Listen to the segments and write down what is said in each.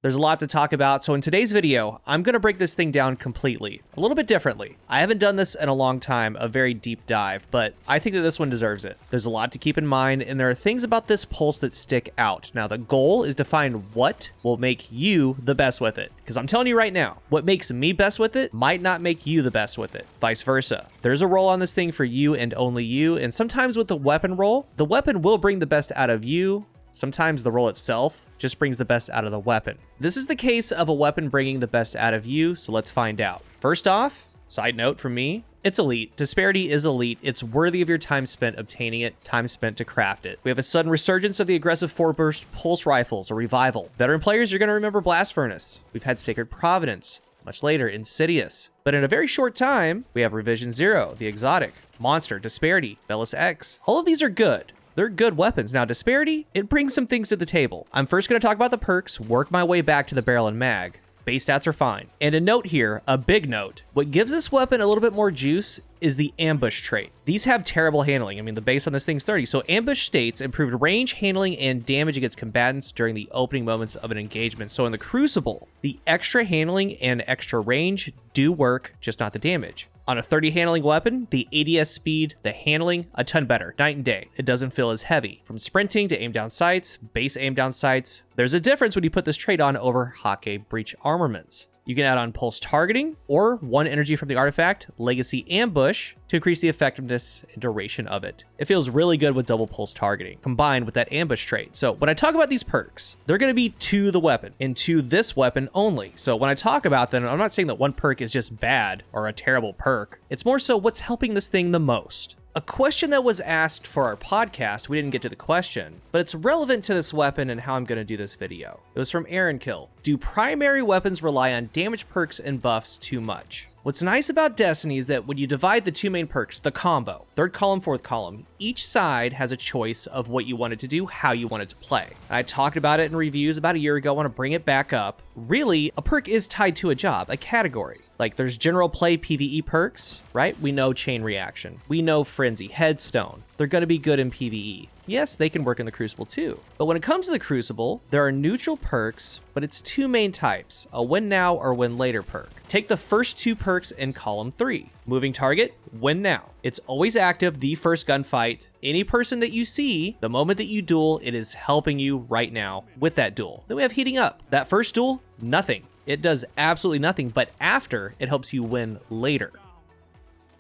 There's a lot to talk about, so in today's video, I'm going to break this thing down completely, a little bit differently. I haven't done this in a long time, a very deep dive, but I think that this one deserves it. There's a lot to keep in mind, and there are things about this pulse that stick out. Now, the goal is to find what will make you the best with it, because I'm telling you right now, what makes me best with it might not make you the best with it, vice versa. There's a role on this thing for you and only you, and sometimes with the weapon roll, the weapon will bring the best out of you. Sometimes the roll itself just brings the best out of the weapon. This is the case of a weapon bringing the best out of you, so let's find out. First off, side note from me, it's elite. Disparity is elite. It's worthy of your time spent obtaining it, time spent to craft it. We have a sudden resurgence of the aggressive 4-burst pulse rifles, a revival. Veteran players, you're going to remember Blast Furnace. We've had Sacred Providence. Much later, Insidious. But in a very short time, we have Revision 0, the Exotic, Monster, Disparity, Velis X. All of these are good. They're good weapons. Now, Disparity, it brings some things to the table. I'm first going to talk about the perks, work my way back to the barrel and mag. Base stats are fine. And a note here, a big note. What gives this weapon a little bit more juice is the ambush trait. These have terrible handling. I mean, the base on this thing's 30. So ambush states improved range, handling, and damage against combatants during the opening moments of an engagement. So in the Crucible, the extra handling and extra range do work, just not the damage. On a 30 handling weapon, the ADS speed, the handling, a ton better, night and day. It doesn't feel as heavy. From sprinting to aim down sights, base aim down sights, there's a difference when you put this trait on over Hake breach armaments. You can add on pulse targeting or 1 energy from the artifact, legacy ambush, to increase the effectiveness and duration of it. It feels really good with double pulse targeting combined with that ambush trait. So when I talk about these perks, they're going to be to the weapon and to this weapon only. So when I talk about them, I'm not saying that one perk is just bad or a terrible perk. It's more so what's helping this thing the most. A question that was asked for our podcast, we didn't get to the question, but it's relevant to this weapon and how I'm going to do this video. It was from Aaron Kill. Do primary weapons rely on damage perks and buffs too much? What's nice about Destiny is that when you divide the two main perks, the combo, third column, fourth column, each side has a choice of what you want it to do, how you want it to play. I talked about it in reviews about a year ago, I want to bring it back up. Really, a perk is tied to a job, a category. Like there's general play PvE perks, right? We know Chain Reaction. We know Frenzy, Headstone. They're going to be good in PvE. Yes, they can work in the Crucible too. But when it comes to the Crucible, there are neutral perks, but it's two main types, a win now or win later perk. Take the first two perks in column 3. Moving target, win now. It's always active the first gunfight. Any person that you see, the moment that you duel, it is helping you right now with that duel. Then we have heating up. That first duel, nothing. It does absolutely nothing, but after, it helps you win later.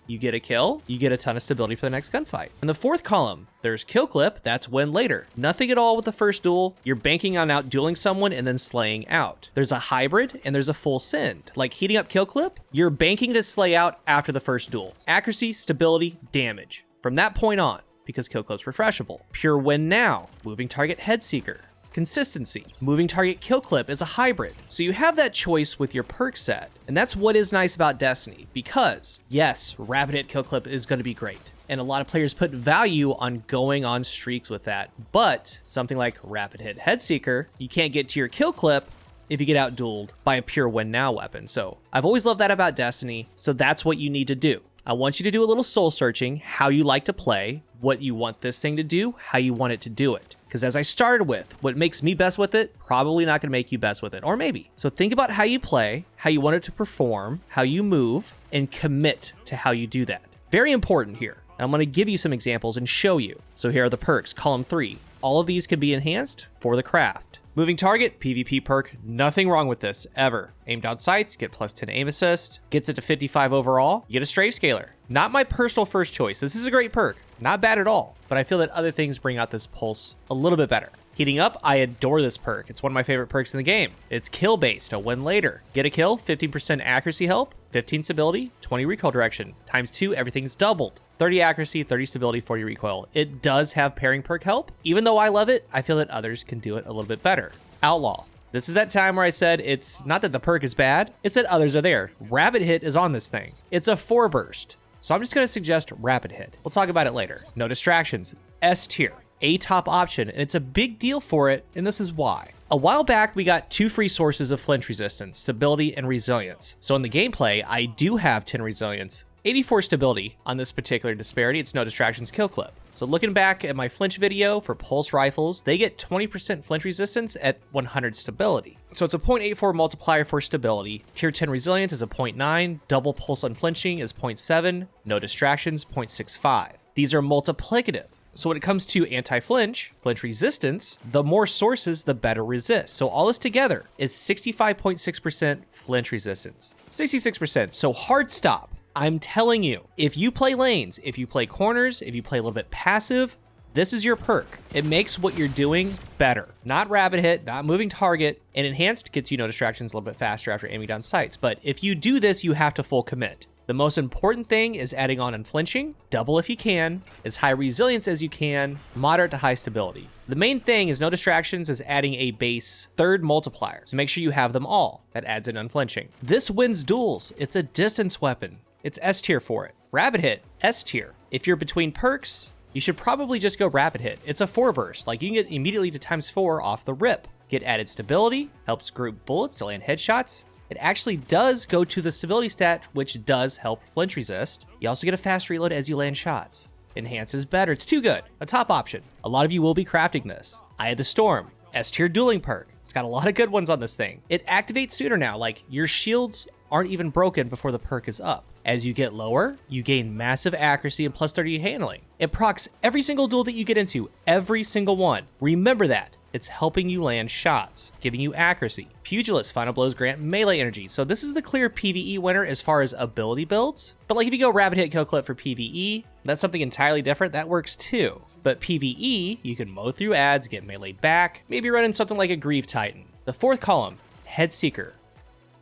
You get a kill, you get a ton of stability for the next gunfight. In the fourth column, there's kill clip, that's win later. Nothing at all with the first duel. You're banking on out dueling someone and then slaying out. There's a hybrid and there's a full send. Like heating up kill clip, you're banking to slay out after the first duel. Accuracy, stability, damage. From that point on, because kill clip's refreshable. Pure win now, moving target head seeker. Consistency. Moving target kill clip is a hybrid. So you have that choice with your perk set. And that's what is nice about Destiny, because yes, rapid hit kill clip is going to be great. And a lot of players put value on going on streaks with that. But something like rapid hit head seeker, you can't get to your kill clip if you get out-dueled by a pure win now weapon. So I've always loved that about Destiny. So that's what you need to do. I want you to do a little soul searching, how you like to play, what you want this thing to do, how you want it to do it. Because as I started with, what makes me best with it, probably not going to make you best with it, or maybe. So think about how you play, how you want it to perform, how you move, and commit to how you do that. Very important here. I'm going to give you some examples and show you. So here are the perks, column 3. All of these can be enhanced for the craft. Moving target, PvP perk, nothing wrong with this, ever. Aim down sights, get plus 10 aim assist, gets it to 55 overall, you get a strafe scaler. Not my personal first choice. This is a great perk, not bad at all, but I feel that other things bring out this pulse a little bit better. Heating up, I adore this perk. It's one of my favorite perks in the game. It's kill based, a win later. Get a kill, 15% accuracy help, 15 stability, 20 recoil direction. Times 2, everything's doubled. 30 accuracy, 30 stability, 40 recoil. It does have pairing perk help. Even though I love it, I feel that others can do it a little bit better. Outlaw. This is that time where I said it's not that the perk is bad, it's that others are there. Rapid hit is on this thing. It's a 4-burst. So I'm just going to suggest rapid hit. We'll talk about it later. No distractions. S tier. A top option, and it's a big deal for it, and this is why. A while back, we got 2 free sources of flinch resistance, stability and resilience. So in the gameplay, I do have 10 resilience, 84 stability on this particular disparity. It's no distractions kill clip. So looking back at my flinch video for pulse rifles, they get 20% flinch resistance at 100 stability. So it's a 0.84 multiplier for stability. Tier 10 resilience is a 0.9, double pulse unflinching is 0.7, no distractions 0.65. These are multiplicative. So when it comes to anti-flinch, flinch resistance, the more sources, the better resist. So all this together is 65.6% flinch resistance. 66%, so hard stop. I'm telling you, if you play lanes, if you play corners, if you play a little bit passive, this is your perk. It makes what you're doing better. Not rapid hit, not moving target, and enhanced gets you no distractions a little bit faster after aiming down sights. But if you do this, you have to full commit. The most important thing is adding on unflinching, double if you can, as high resilience as you can, moderate to high stability. The main thing is no distractions is adding a base third multiplier, so make sure you have them all. That adds in unflinching. This wins duels. It's a distance weapon. It's S tier for it. Rapid hit, S tier. If you're between perks, you should probably just go rapid hit. It's a 4 burst, like you can get immediately to ×4 off the rip. Get added stability, helps group bullets to land headshots. It actually does go to the stability stat, which does help flinch resist. You also get a fast reload as you land shots. Enhance is better, it's too good, a top option. A lot of you will be crafting this. Eye of the Storm, S tier dueling perk. It's got a lot of good ones on this thing. It activates sooner now, like your shields aren't even broken before the perk is up. As you get lower, you gain massive accuracy and plus 30 handling. It procs every single duel that you get into, every single one. Remember that. It's helping you land shots, giving you accuracy. Pugilist final blows grant melee energy. So this is the clear PvE winner as far as ability builds. But like if you go rapid hit kill clip for PvE, that's something entirely different. That works too. But PvE, you can mow through ads, get melee back, maybe run in something like a Grieve Titan. The fourth column, Head Seeker.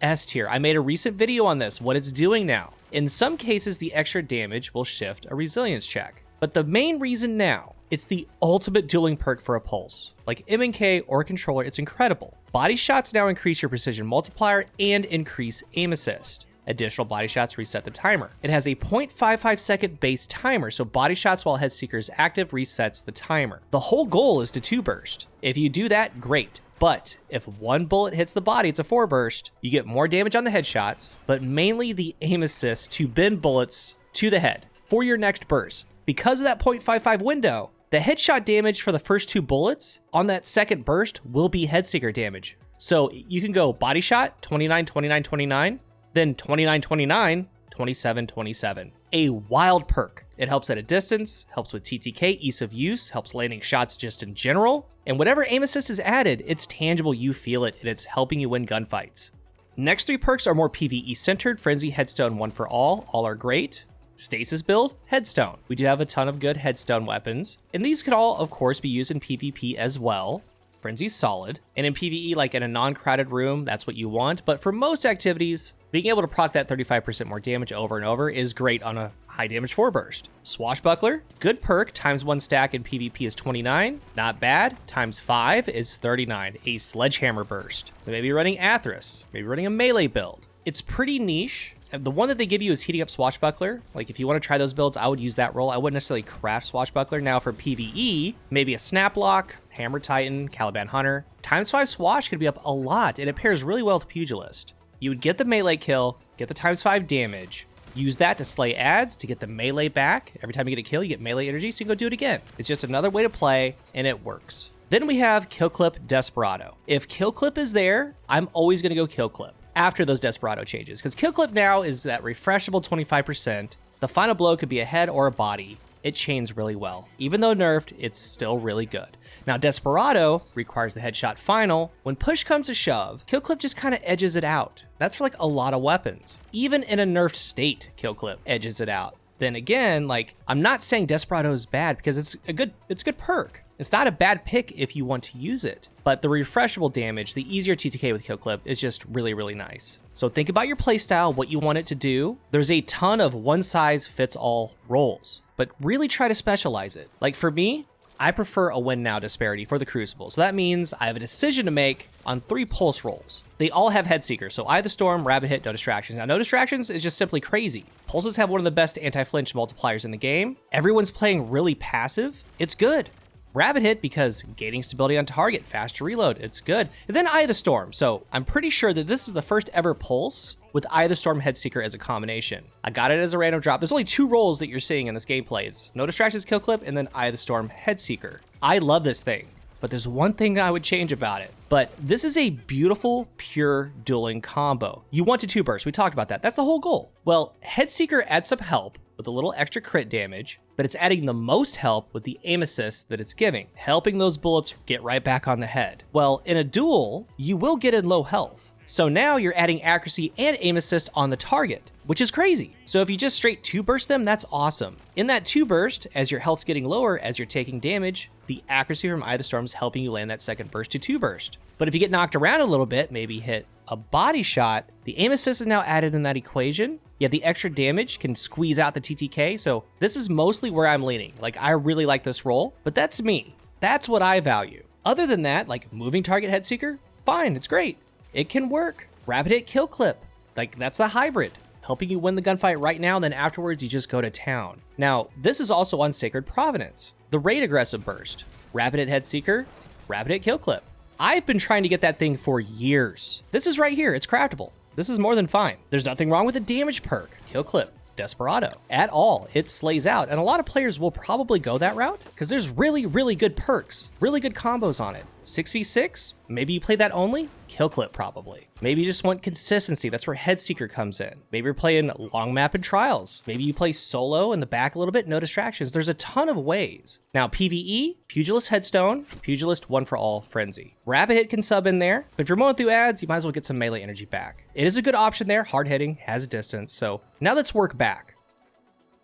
S tier. I made a recent video on this, what it's doing now. In some cases, the extra damage will shift a resilience check. But the main reason now, it's the ultimate dueling perk for a pulse. Like M&K or controller, it's incredible. Body shots now increase your precision multiplier and increase aim assist. Additional body shots reset the timer. It has a 0.55 second base timer, so body shots while Head Seeker is active resets the timer. The whole goal is to 2 burst. If you do that, great. But if one bullet hits the body, it's a 4 burst. You get more damage on the headshots, but mainly the aim assist to bend bullets to the head for your next burst. Because of that 0.55 window, the headshot damage for the first 2 bullets on that second burst will be Head Seeker damage. So you can go body shot, 29, 29, 29, then 29, 29, 27, 27. A wild perk. It helps at a distance, helps with TTK, ease of use, helps landing shots just in general. And whatever aim assist is added, it's tangible, you feel it, and it's helping you win gunfights. Next 3 perks are more PvE centered. Frenzy, Headstone, One for All are great. Stasis build, Headstone. We do have a ton of good Headstone weapons, and these could all, of course, be used in PvP as well. Frenzy's solid, and in PvE, like in a non-crowded room, that's what you want, but for most activities, being able to proc that 35% more damage over and over is great on a high damage 4 burst. Swashbuckler, good perk, ×1 stack in PvP is 29, not bad, ×5 is 39, a sledgehammer burst. So maybe running Athras, maybe running a melee build. It's pretty niche. The one that they give you is heating up Swashbuckler. Like if you want to try those builds, I would use that role. I wouldn't necessarily craft Swashbuckler. Now for PvE, maybe a Snaplock, Hammer Titan, Caliban Hunter. ×5 Swash could be up a lot, and it pairs really well with Pugilist. You would get the melee kill, get the ×5 damage, use that to slay ads to get the melee back. Every time you get a kill, you get melee energy, so you can go do it again. It's just another way to play, and it works. Then we have Kill Clip Desperado. If Kill Clip is there, I'm always going to go Kill Clip after those Desperado changes, because Kill Clip now is that refreshable 25%. The final blow could be a head or a body. It chains really well. Even though nerfed, it's still really good. Now, Desperado requires the headshot final. When push comes to shove, Kill Clip just kind of edges it out. That's for like a lot of weapons. Even in a nerfed state, Kill Clip edges it out. Then again, like, I'm not saying Desperado is bad because it's a good perk. It's not a bad pick if you want to use it, but the refreshable damage, the easier TTK with Kill Clip is just really, really nice. So think about your playstyle, what you want it to do. There's a ton of one-size-fits-all roles, but really try to specialize it. Like for me, I prefer a win now disparity for the Crucible. So that means I have a decision to make on 3 pulse rolls. They all have Head Seeker, so Eye of the Storm, Rapid Hit, No Distractions. Now, No Distractions is just simply crazy. Pulses have one of the best anti-flinch multipliers in the game. Everyone's playing really passive. It's good. Rapid Hit because gaining stability on target, faster reload, it's good. And then Eye of the Storm. So I'm pretty sure that this is the first ever pulse with Eye of the Storm Headseeker as a combination. I got it as a random drop. There's only 2 rolls that you're seeing in this gameplay. It's No Distractions Kill Clip and then Eye of the Storm Headseeker. I love this thing, but there's one thing I would change about it. But this is a beautiful, pure dueling combo. You want to 2 burst. We talked about that. That's the whole goal. Well, Headseeker adds some help with a little extra crit damage, but it's adding the most help with the aim assist that it's giving, helping those bullets get right back on the head. Well, in a duel, you will get in low health. So now you're adding accuracy and aim assist on the target, which is crazy. So if you just straight 2 burst them, that's awesome. In that 2 burst, as your health's getting lower, as you're taking damage, the accuracy from Eye of the Storm is helping you land that second burst to 2 burst. But if you get knocked around a little bit, maybe hit a body shot, the aim assist is now added in that equation. Yet the extra damage can squeeze out the TTK. So this is mostly where I'm leaning. Like, I really like this roll, but that's me. That's what I value. Other than that, like moving target Headseeker, fine, it's great. It can work. Rapid Hit Kill Clip, like that's a hybrid, helping you win the gunfight right now, then afterwards you just go to town. Now, this is also on Sacred Provenance. The Raid Aggressive Burst, Rapid Hit Headseeker, Rapid Hit Kill Clip. I've been trying to get that thing for years. This is right here, it's craftable. This is more than fine. There's nothing wrong with the damage perk, Kill Clip, Desperado, at all. It slays out, and a lot of players will probably go that route because there's really, really good perks, really good combos on it. 6v6, maybe you play that only, Kill Clip probably. Maybe you just want consistency, that's where Headseeker comes in. Maybe you're playing long map and trials. Maybe you play solo in the back a little bit, no distractions. There's a ton of ways. Now PvE, Pugilist Headstone, Pugilist One for All Frenzy. Rapid Hit can sub in there, but if you're mowing through ads, you might as well get some melee energy back. It is a good option there, hard hitting, has distance. So now let's work back.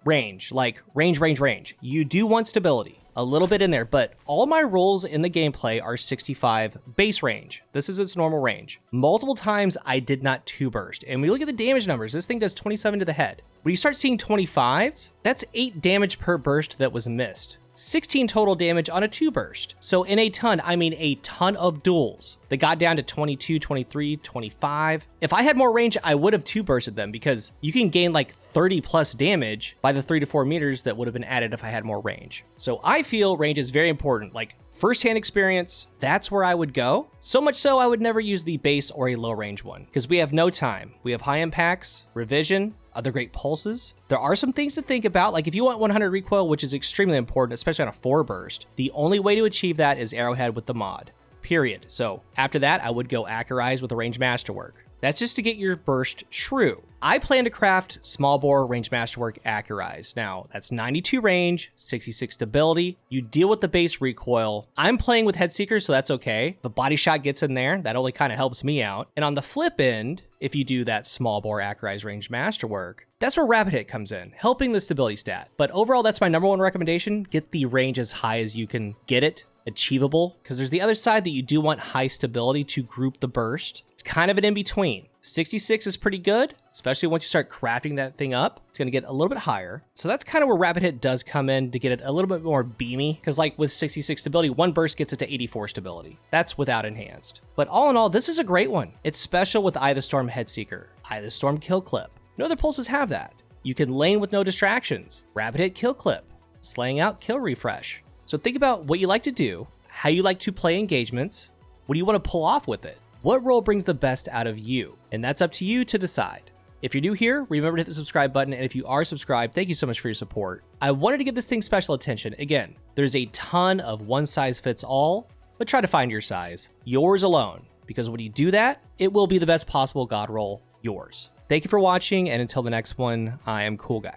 Range, like range. You do want stability, a little bit in there, but all my rolls in the gameplay are 65 base range. This is its normal range. Multiple times I did not 2 burst. And when you look at the damage numbers, this thing does 27 to the head. When you start seeing 25s, that's 8 damage per burst that was missed. 16 total damage on a 2 burst. So in a ton, I mean a ton of duels that got down to 22, 23, 25. If I had more range, I would have 2 bursted them because you can gain like 30 plus damage by the 3 to 4 meters that would have been added if I had more range. So I feel range is very important. Like firsthand experience, that's where I would go. So much so I would never use the base or a low range one because we have no time. We have high impacts, revision, other great pulses. There are some things to think about, like if you want 100 recoil, which is extremely important, especially on a 4 burst, the only way to achieve that is Arrowhead with the mod, period. So after that, I would go Accurize with a Range Masterwork. That's just to get your burst true. I plan to craft small bore Range Masterwork Accurize. Now, that's 92 range, 66 stability. You deal with the base recoil. I'm playing with Headseeker, so that's okay. The body shot gets in there. That only kind of helps me out. And on the flip end, if you do that small bore Accurize Range Masterwork, that's where Rapid Hit comes in, helping the stability stat. But overall, that's my #1 recommendation. Get the range as high as you can get it, achievable, because there's the other side that you do want high stability to group the burst. It's kind of an in-between. 66 is pretty good, especially once you start crafting that thing up. It's going to get a little bit higher. So that's kind of where Rapid Hit does come in to get it a little bit more beamy, because like with 66 stability, 1 burst gets it to 84 stability. That's without enhanced. But all in all, this is a great one. It's special with Eye of the Storm Headseeker, Eye of the Storm Kill Clip. No other pulses have that. You can lane with no distractions, Rapid Hit Kill Clip, slaying out Kill Refresh. So think about what you like to do, how you like to play engagements, what do you want to pull off with it? What role brings the best out of you? And that's up to you to decide. If you're new here, remember to hit the subscribe button, and if you are subscribed, thank you so much for your support. I wanted to give this thing special attention. Again, there's a ton of one size fits all, but try to find your size, yours alone, because when you do that, it will be the best possible God roll, yours. Thank you for watching, and until the next one, I am CoolGuy.